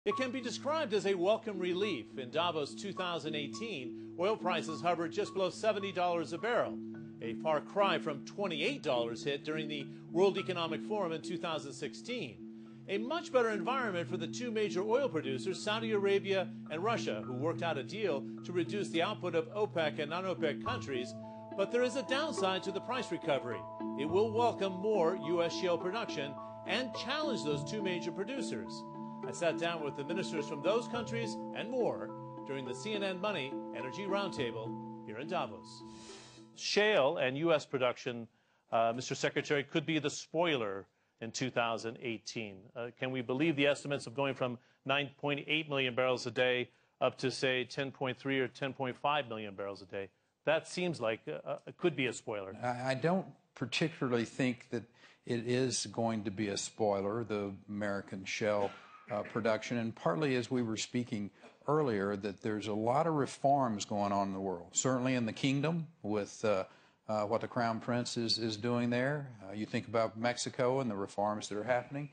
It can be described as a welcome relief. In Davos 2018, oil prices hovered just below $70 a barrel, a far cry from $28 hit during the World Economic Forum in 2016. A much better environment for the two major oil producers, Saudi Arabia and Russia, who worked out a deal to reduce the output of OPEC and non-OPEC countries. But there is a downside to the price recovery. It will welcome more U.S. shale production and challenge those two major producers. I sat down with the ministers from those countries and more during the CNN Money Energy Roundtable here in Davos. Shale and U.S. production, Mr. Secretary, could be the spoiler in 2018. Can we believe the estimates of going from 9.8 million barrels a day up to, say, 10.3 or 10.5 million barrels a day? That seems like it could be a spoiler. I don't particularly think that it is going to be a spoiler, the American shale production, and partly, as we were speaking earlier, that there's a lot of reforms going on in the world, certainly in the kingdom with what the Crown Prince is doing there. You think about Mexico and the reforms that are happening,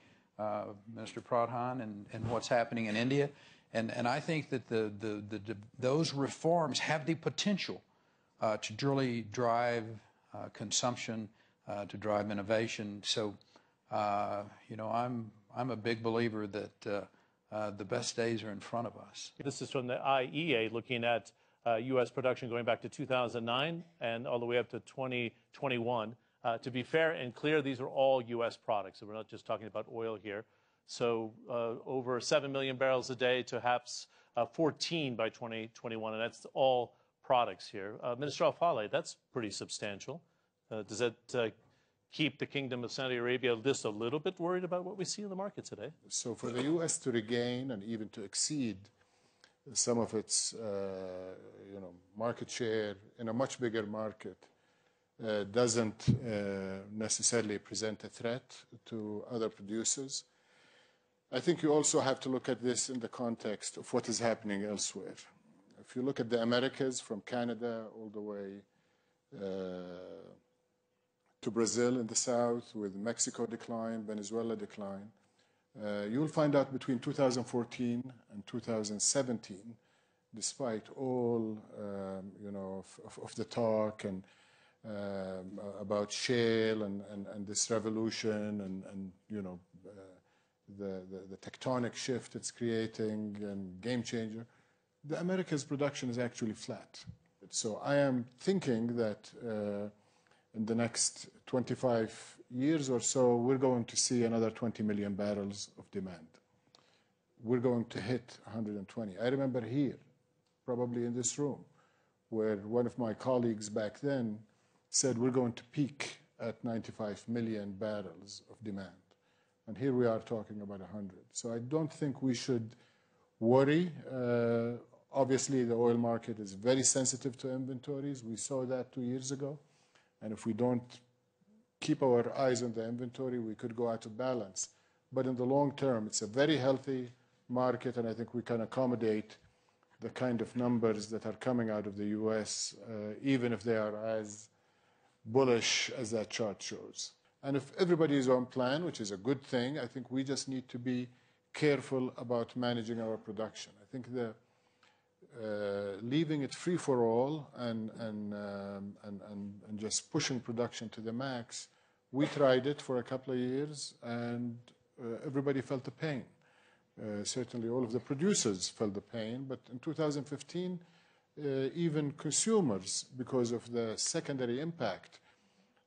Minister Pradhan, and what's happening in India. And I think that those reforms have the potential to really drive consumption, to drive innovation. So, you know, I'm a big believer that the best days are in front of us. This is from the IEA looking at U.S. production going back to 2009 and all the way up to 2021. To be fair and clear, these are all U.S. products. So we're not just talking about oil here. So over 7 million barrels a day to perhaps 14 by 2021, and that's all products here. Minister Al-Faleh, that's pretty substantial. Does that keep the Kingdom of Saudi Arabia just a little bit worried about what we see in the market today? So for the U.S. to regain and even to exceed some of its market share in a much bigger market doesn't necessarily present a threat to other producers. I think you also have to look at this in the context of what is happening elsewhere. If you look at the Americas, from Canada all the way to Brazil in the south, with Mexico decline, Venezuela decline, you'll find out between 2014 and 2017, despite all of the talk and about shale and this revolution and the tectonic shift it's creating and game changer, the Americas production is actually flat. So I am thinking that in the next 25 years or so, we're going to see another 20 million barrels of demand. We're going to hit 120. I remember here, probably in this room, where one of my colleagues back then said we're going to peak at 95 million barrels of demand. And here we are talking about 100. So I don't think we should worry. Obviously, the oil market is very sensitive to inventories. We saw that 2 years ago. And if we don't keep our eyes on the inventory, we could go out of balance. But in the long term, it's a very healthy market, and I think we can accommodate the kind of numbers that are coming out of the U.S., even if they are as bullish as that chart shows. And if everybody is on plan, which is a good thing, I think we just need to be careful about managing our production. I think leaving it free for all and just pushing production to the max, we tried it for a couple of years and everybody felt the pain. Certainly all of the producers felt the pain, but in 2015, even consumers, because of the secondary impact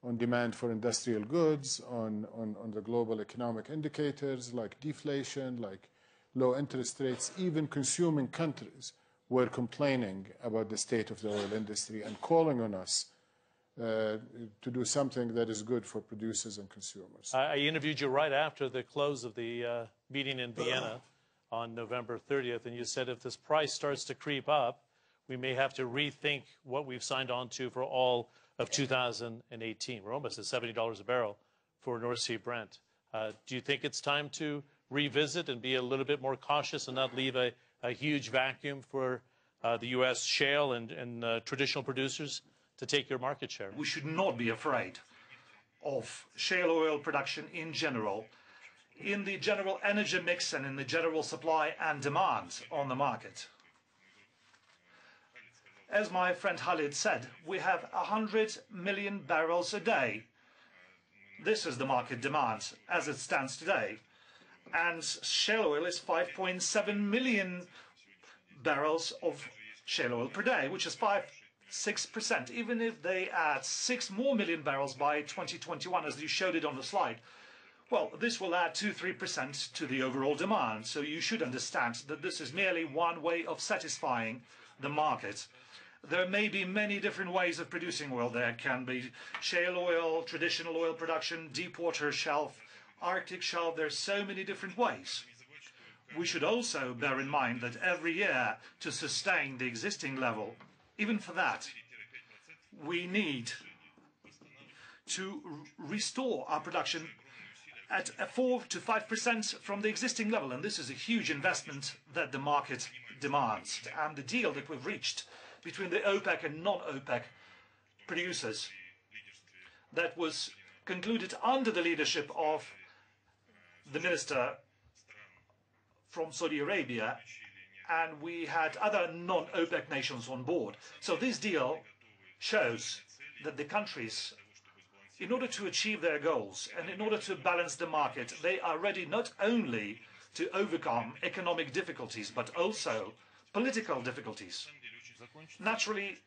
on demand for industrial goods, on the global economic indicators like deflation, like low interest rates, even consuming countries were complaining about the state of the oil industry and calling on us to do something that is good for producers and consumers. I interviewed you right after the close of the meeting in Vienna on November 30th, and you said if this price starts to creep up, we may have to rethink what we've signed on to for all of 2018. We're almost at $70 a barrel for North Sea Brent. Do you think it's time to revisit and be a little bit more cautious and not leave a huge vacuum for the U.S. shale and traditional producers to take your market share? We should not be afraid of shale oil production in general in the general energy mix and in the general supply and demand on the market. As my friend Khalid said, we have 100 million barrels a day. This is the market demand as it stands today. And shale oil is 5.7 million barrels of shale oil per day, which is 6%. Even if they add 6 more million barrels by 2021, as you showed it on the slide, well, this will add 2-3% to the overall demand. So you should understand that this is merely one way of satisfying the market. There may be many different ways of producing oil. There can be shale oil, traditional oil production, deep water shelf, Arctic shelf. There's so many different ways. We should also bear in mind that every year, to sustain the existing level, even for that, we need to restore our production at 4 to 5% from the existing level. And this is a huge investment that the market demands. And the deal that we've reached between the OPEC and non-OPEC producers that was concluded under the leadership of the minister from Saudi Arabia, and we had other non-OPEC nations on board. So this deal shows that the countries, in order to achieve their goals and in order to balance the market, they are ready not only to overcome economic difficulties, but also political difficulties. Naturally,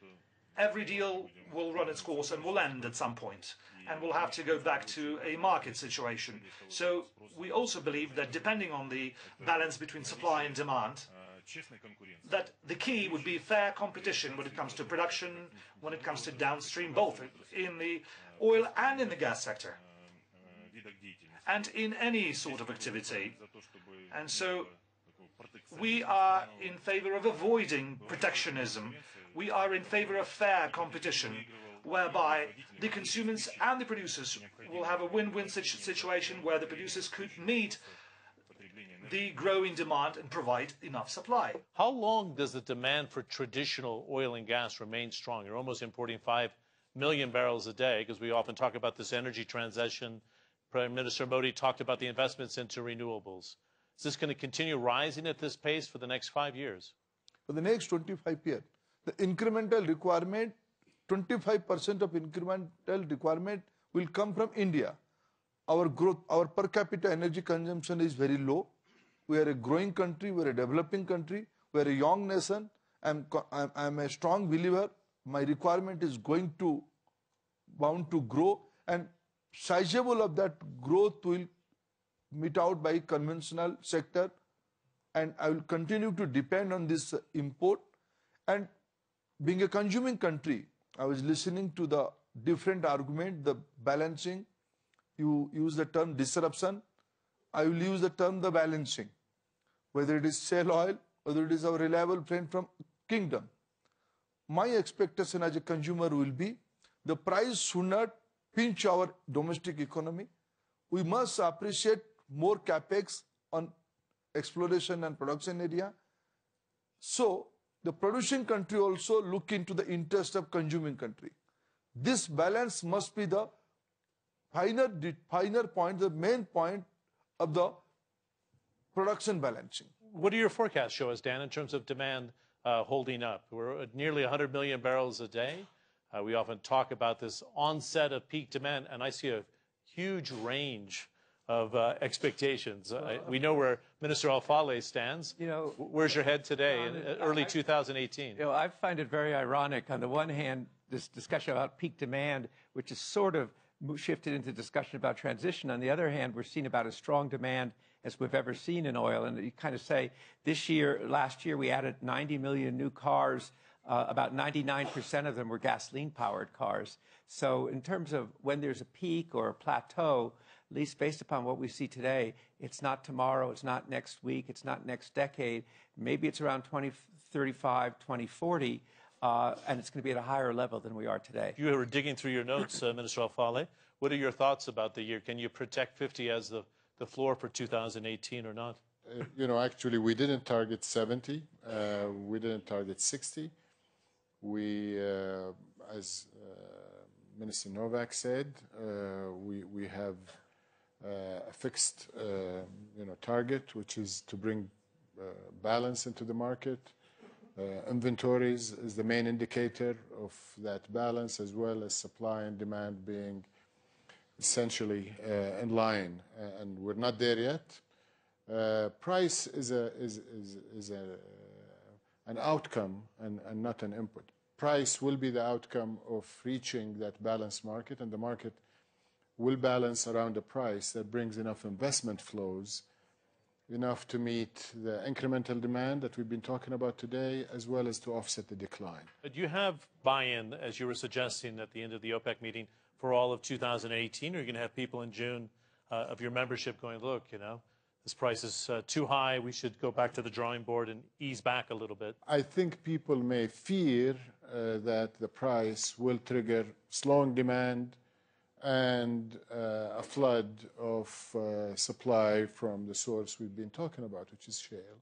every deal will run its course and will end at some point, and we'll have to go back to a market situation. So we also believe that depending on the balance between supply and demand, that the key would be fair competition when it comes to production, when it comes to downstream, both in the oil and in the gas sector, and in any sort of activity. And so we are in favor of avoiding protectionism. We are in favor of fair competition, whereby the consumers and the producers will have a win-win situation where the producers could meet the growing demand and provide enough supply. How long does the demand for traditional oil and gas remain strong? You're almost importing 5 million barrels a day, because we often talk about this energy transition. Prime Minister Modi talked about the investments into renewables. Is this going to continue rising at this pace for the next 5 years? For the next 25 years, the incremental requirement, 25% of incremental requirement will come from India. Our growth, our per capita energy consumption is very low. We are a growing country, we are a developing country, we are a young nation. I'm a strong believer my requirement is bound to grow, and sizable of that growth will meet out by conventional sector, and I will continue to depend on this import. And being a consuming country, I was listening to the different argument, the balancing. You use the term disruption, I will use the term the balancing. Whether it is shale oil, whether it is our reliable friend from Kingdom. My expectation as a consumer will be the price should not pinch our domestic economy. We must appreciate more capex on exploration and production area. So the producing country also look into the interest of consuming country. This balance must be the finer point, the main point of the production balancing. What do your forecasts show us, Dan, in terms of demand holding up? We're at nearly 100 million barrels a day. We often talk about this onset of peak demand, and I see a huge range of expectations. We know where Minister Al-Faleh stands. You know, where's your head today in early 2018? You know, I find it very ironic. On the one hand, this discussion about peak demand, which is sort of shifted into discussion about transition. On the other hand, we're seeing about as strong demand as we've ever seen in oil. And you kind of say last year, we added 90 million new cars. About 99% of them were gasoline-powered cars. So in terms of when there's a peak or a plateau, at least based upon what we see today, it's not tomorrow, it's not next week, it's not next decade. Maybe it's around 2035, 2040, and it's going to be at a higher level than we are today. You were digging through your notes, Minister Al-Faleh. What are your thoughts about the year? Can you protect 50 as the floor for 2018 or not? You know, actually, we didn't target 70. We didn't target 60. We, as Minister Novak said, we have a fixed target, which is to bring balance into the market. Inventories is the main indicator of that balance, as well as supply and demand being essentially in line, and we're not there yet. Price is an outcome and not an input. Price will be the outcome of reaching that balanced market, and the market will balance around a price that brings enough investment flows, enough to meet the incremental demand that we've been talking about today, as well as to offset the decline. But you have buy-in, as you were suggesting at the end of the OPEC meeting, for all of 2018, or are you going to have people in June of your membership going, look, this price is too high, we should go back to the drawing board and ease back a little bit? I think people may fear that the price will trigger slowing demand and a flood of supply from the source we've been talking about, which is shale.